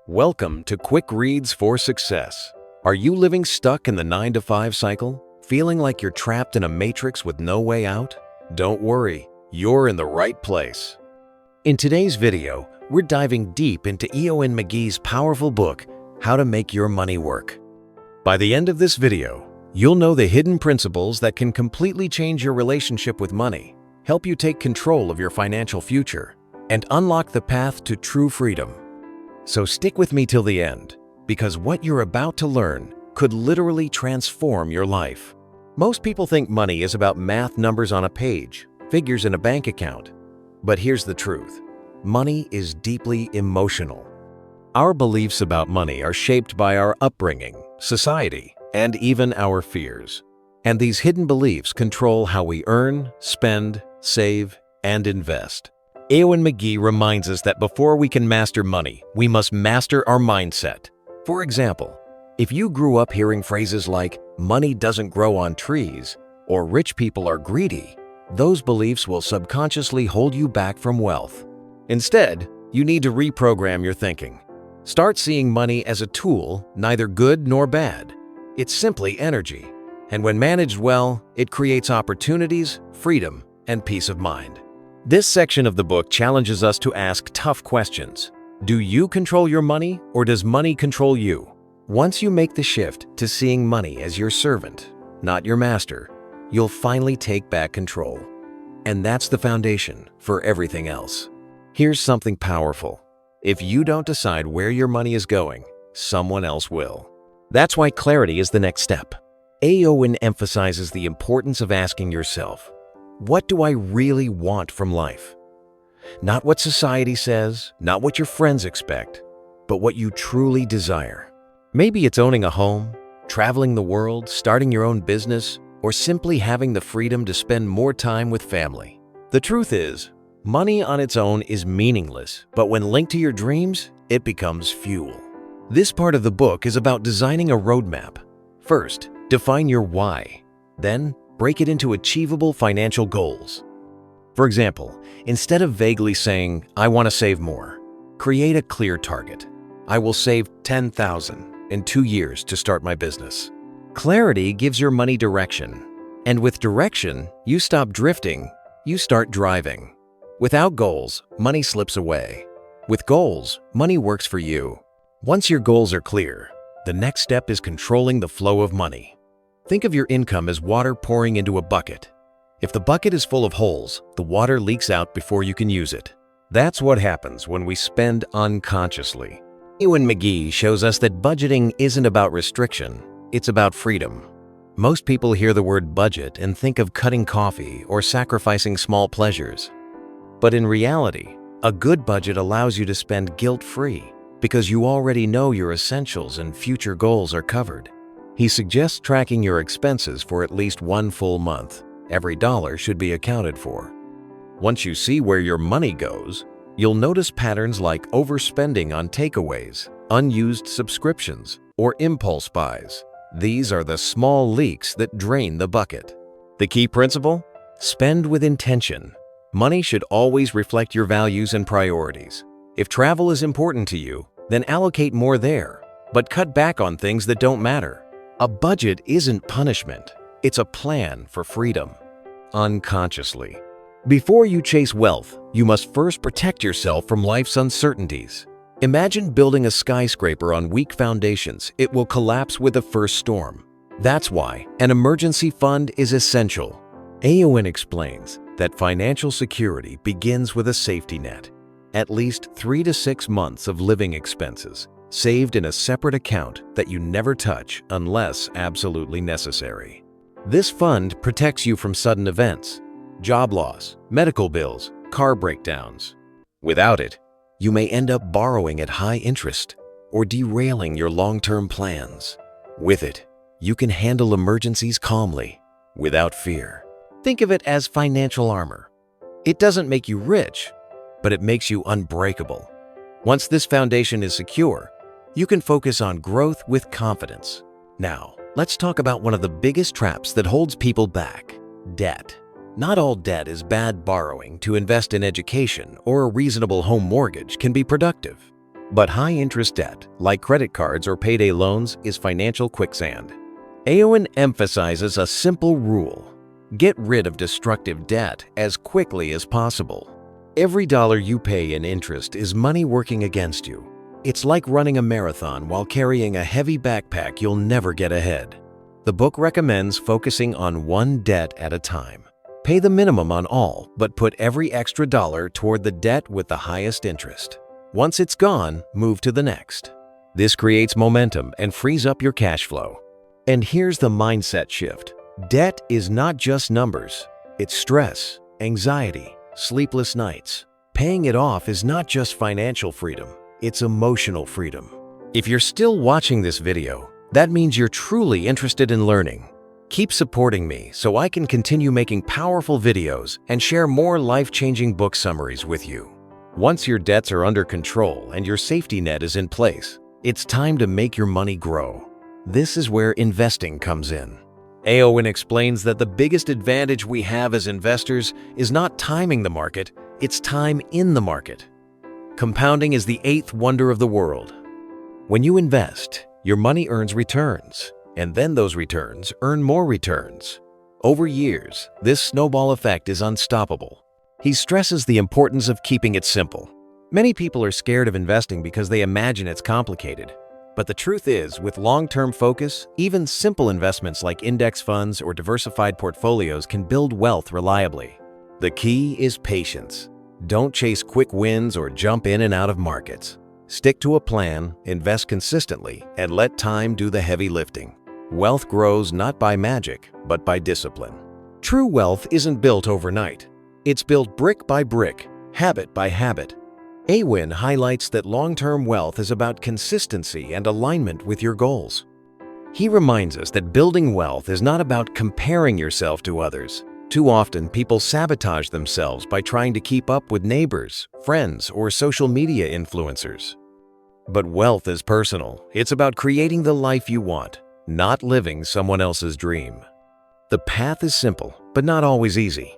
Welcome to Quick Reads for Success. Are you living stuck in the 9-to-5 cycle, feeling like you're trapped in a matrix with no way out? Don't worry, you're in the right place. In today's video, we're diving deep into Eoin McGee's powerful book, How to Make Your Money Work. By the end of this video, you'll know the hidden principles that can completely change your relationship with money, help you take control of your financial future, and unlock the path to true freedom. So stick with me till the end, because what you're about to learn could literally transform your life. Most people think money is about math numbers on a page, figures in a bank account. But here's the truth. Money is deeply emotional. Our beliefs about money are shaped by our upbringing, society, and even our fears. And these hidden beliefs control how we earn, spend, save, and invest. Eoin McGee reminds us that before we can master money, we must master our mindset. For example, if you grew up hearing phrases like, "money doesn't grow on trees," or "rich people are greedy," those beliefs will subconsciously hold you back from wealth. Instead, you need to reprogram your thinking. Start seeing money as a tool, neither good nor bad. It's simply energy. And when managed well, it creates opportunities, freedom, and peace of mind. This section of the book challenges us to ask tough questions. Do you control your money, or does money control you? Once you make the shift to seeing money as your servant, not your master, you'll finally take back control. And that's the foundation for everything else. Here's something powerful. If you don't decide where your money is going, someone else will. That's why clarity is the next step. Eoin emphasizes the importance of asking yourself, what do I really want from life? Not what society says, not what your friends expect, but what you truly desire. Maybe it's owning a home, traveling the world, starting your own business, or simply having the freedom to spend more time with family. The truth is, money on its own is meaningless, but when linked to your dreams, it becomes fuel. This part of the book is about designing a roadmap. First, define your why. Then, break it into achievable financial goals. For example, instead of vaguely saying, "I want to save more," create a clear target. I will save $10,000 in 2 years to start my business. Clarity gives your money direction. And with direction, you stop drifting, you start driving. Without goals, money slips away. With goals, money works for you. Once your goals are clear, the next step is controlling the flow of money. Think of your income as water pouring into a bucket. If the bucket is full of holes, the water leaks out before you can use it. That's what happens when we spend unconsciously. Eoin McGee shows us that budgeting isn't about restriction, it's about freedom. Most people hear the word budget and think of cutting coffee or sacrificing small pleasures. But in reality, a good budget allows you to spend guilt-free because you already know your essentials and future goals are covered. He suggests tracking your expenses for at least 1 full month. Every dollar should be accounted for. Once you see where your money goes, you'll notice patterns like overspending on takeaways, unused subscriptions, or impulse buys. These are the small leaks that drain the bucket. The key principle? Spend with intention. Money should always reflect your values and priorities. If travel is important to you, then allocate more there, but cut back on things that don't matter. A budget isn't punishment, it's a plan for freedom. Unconsciously. Before you chase wealth, you must first protect yourself from life's uncertainties. Imagine building a skyscraper on weak foundations. It will collapse with the first storm. That's why an emergency fund is essential. Eoin explains that financial security begins with a safety net. At least 3 to 6 months of living expenses, saved in a separate account that you never touch unless absolutely necessary. This fund protects you from sudden events, job loss, medical bills, car breakdowns. Without it, you may end up borrowing at high interest or derailing your long-term plans. With it, you can handle emergencies calmly, without fear. Think of it as financial armor. It doesn't make you rich, but it makes you unbreakable. Once this foundation is secure, you can focus on growth with confidence. Now, let's talk about one of the biggest traps that holds people back: debt. Not all debt is bad. Borrowing to invest in education or a reasonable home mortgage can be productive. But high-interest debt, like credit cards or payday loans, is financial quicksand. Eoin emphasizes a simple rule: get rid of destructive debt as quickly as possible. Every dollar you pay in interest is money working against you. It's like running a marathon while carrying a heavy backpack you'll never get ahead. The book recommends focusing on one debt at a time. Pay the minimum on all, but put every extra dollar toward the debt with the highest interest. Once it's gone, move to the next. This creates momentum and frees up your cash flow. And here's the mindset shift. Debt is not just numbers. It's stress, anxiety, sleepless nights. Paying it off is not just financial freedom. It's emotional freedom. If you're still watching this video, that means you're truly interested in learning. Keep supporting me so I can continue making powerful videos and share more life-changing book summaries with you. Once your debts are under control and your safety net is in place, it's time to make your money grow. This is where investing comes in. Eoin explains that the biggest advantage we have as investors is not timing the market, it's time in the market. Compounding is the eighth wonder of the world. When you invest, your money earns returns, and then those returns earn more returns. Over years, this snowball effect is unstoppable. He stresses the importance of keeping it simple. Many people are scared of investing because they imagine it's complicated. But the truth is, with long-term focus, even simple investments like index funds or diversified portfolios can build wealth reliably. The key is patience. Don't chase quick wins or jump in and out of markets. Stick to a plan, invest consistently, and let time do the heavy lifting. Wealth grows not by magic, but by discipline. True wealth isn't built overnight. It's built brick by brick, habit by habit. Eoin highlights that long-term wealth is about consistency and alignment with your goals. He reminds us that building wealth is not about comparing yourself to others. Too often, people sabotage themselves by trying to keep up with neighbors, friends, or social media influencers. But wealth is personal. It's about creating the life you want, not living someone else's dream. The path is simple, but not always easy.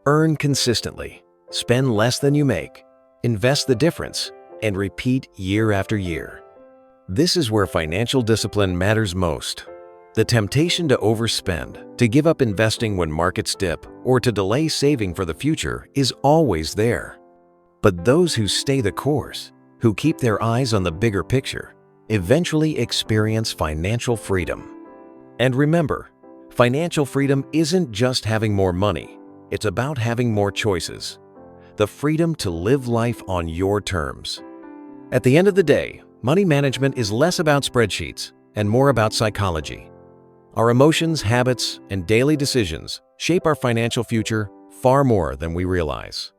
Earn consistently, spend less than you make, invest the difference, and repeat year after year. This is where financial discipline matters most. The temptation to overspend, to give up investing when markets dip, or to delay saving for the future is always there. But those who stay the course, who keep their eyes on the bigger picture, eventually experience financial freedom. And remember, financial freedom isn't just having more money, it's about having more choices. The freedom to live life on your terms. At the end of the day, money management is less about spreadsheets and more about psychology. Our emotions, habits, and daily decisions shape our financial future far more than we realize.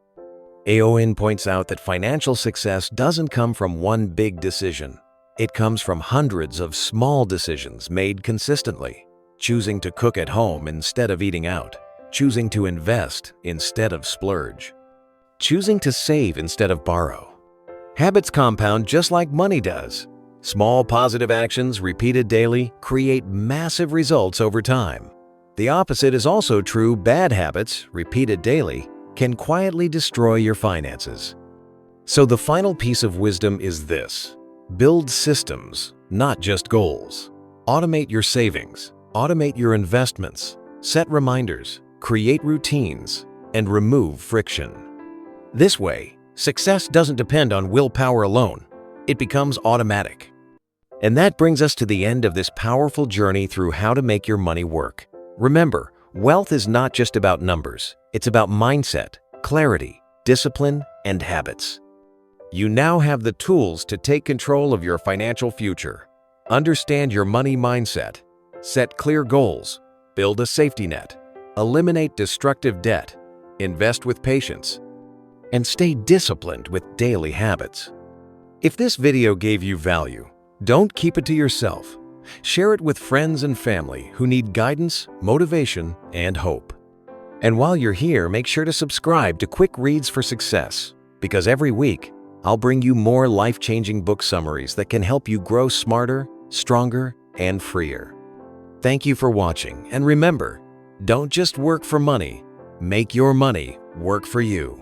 Eoin points out that financial success doesn't come from one big decision. It comes from hundreds of small decisions made consistently. Choosing to cook at home instead of eating out. Choosing to invest instead of splurge. Choosing to save instead of borrow. Habits compound just like money does. Small positive actions repeated daily create massive results over time. The opposite is also true. Bad habits, repeated daily, can quietly destroy your finances. So the final piece of wisdom is this: build systems, not just goals. Automate your savings, automate your investments, set reminders, create routines, and remove friction. This way, success doesn't depend on willpower alone. It becomes automatic. And that brings us to the end of this powerful journey through how to make your money work. Remember, wealth is not just about numbers. It's about mindset, clarity, discipline, and habits. You now have the tools to take control of your financial future. Understand your money mindset, set clear goals, build a safety net, eliminate destructive debt, invest with patience, and stay disciplined with daily habits. If this video gave you value, don't keep it to yourself. Share it with friends and family who need guidance, motivation, and hope. And while you're here, make sure to subscribe to Quick Reads for Success, because every week, I'll bring you more life-changing book summaries that can help you grow smarter, stronger, and freer. Thank you for watching, and remember, don't just work for money, make your money work for you.